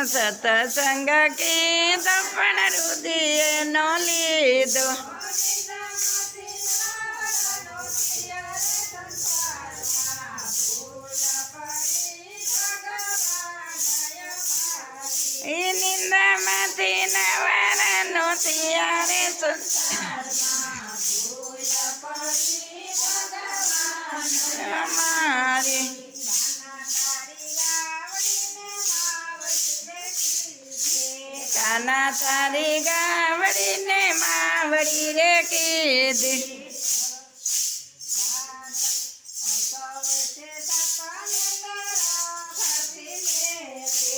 સતસંગ કીધો પણ રુધિએ નો લીધો એ નિંદામાંથી નવારાનો ત્યારે અમારી કાના તારી ગાવડીને માવડી રે કીધી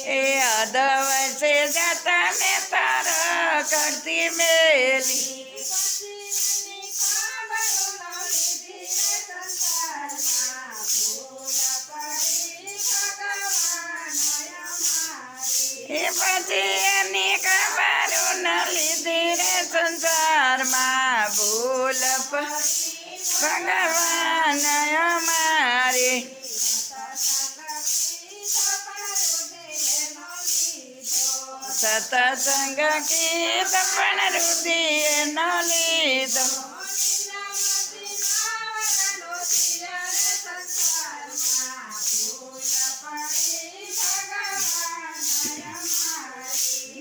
એ અદવસે જતા મેં તારા કરતી મેલી એ પછી એની ખબર ન લીધી રે સંસારમાં ભૂલ ભગવાન અમારી સતસંગ કીધો પણ રુધિએ ન લીધો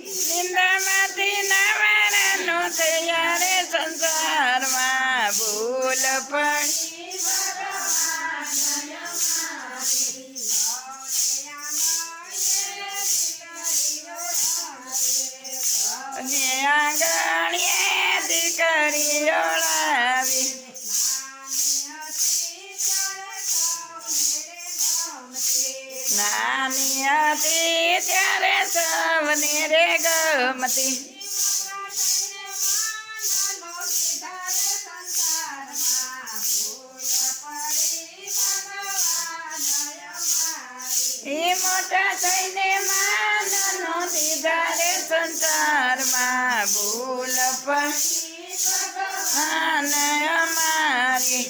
નિંદામાંથી નવારાનો થયા રે સંસારમાં ભૂલ પડી અને આંગણીએ દીકરીઓ લાવી નાની હતી ત્યારે સૌને રે ગમતી એ મોટા થઈને માનનો દીધા રે સંસારમાં ભૂલ ભગવાન અમારી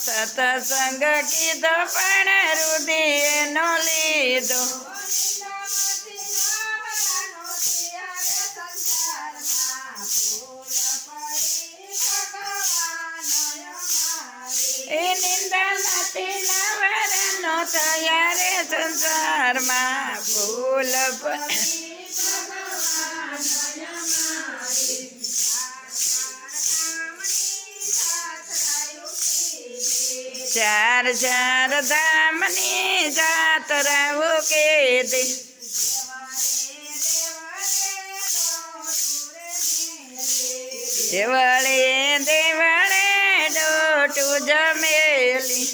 સતસંગ કીધો પણ રુધિએ નો લીધો એ નિંદામાંથી નવારાનો થયા રે સંસારમાં ભૂલ ચાર ચાર ધામની જાત્રાઓ કીધી દેવળે દેવળે ડોટું જમેલી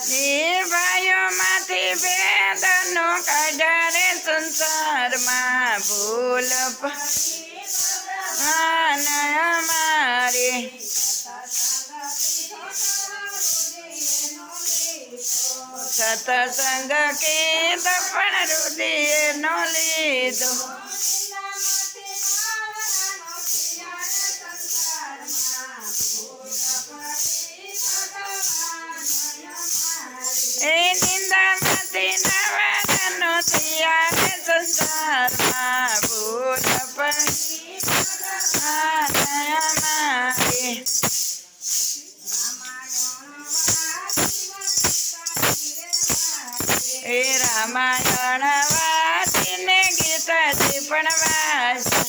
એ ભાઈઓમાંથી વેદનો કાઢ્યા રે સંસારમાં ભૂલ ભગવાન અમારી સતસંગ કીધો પણ રુધિએ નો લીધો એ નિંદામાંથી નવારાનો થયા રે સંસારમાં ભૂલ ભગવાન અમારી એ રામાયણ વાંચીને ગીતાજી પણ વાંચી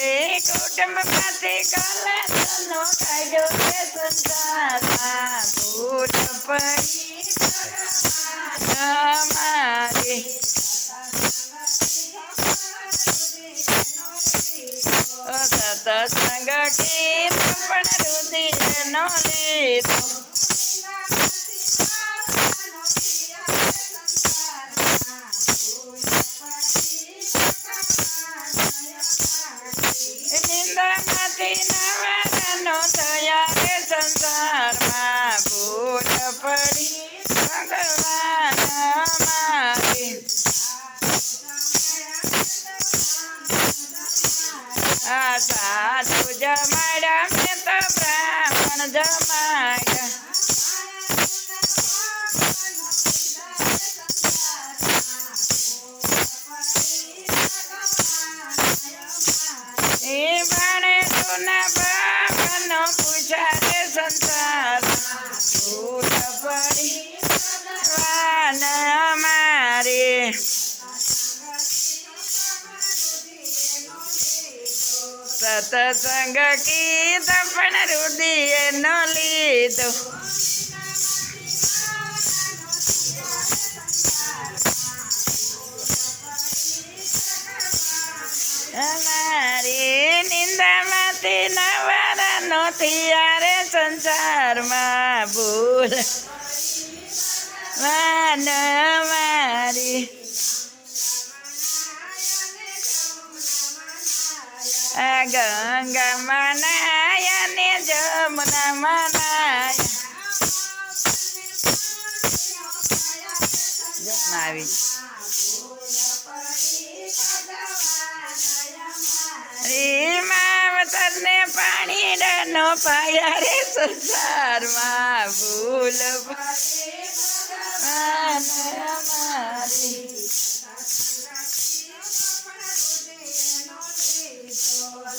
એ કુટુંબમાંથી કલશનો કાઢ્યો રે સંસારમાં ભૂલ પડી અમારી સતસંગ કીધો પણ રુધિએ નો લીધો નિંદામાંથી નવારાનો થયા રે સંસાર સત્સંગ કીધો પણ રુધિએ નો લીધો. અમારી નિંદામાંથી નવારા નથી યારે સંસારમાં ભૂલ વાન મારી. આ ગંગા મનાયા ને જમુના મનાયા. આવી માવતર ને પાણી નો પાયા રે સંસારમાં ભૂલ અમારી.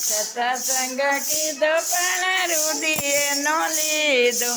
સત્સંગ કીધો પણ રુધિએ નો લીધો.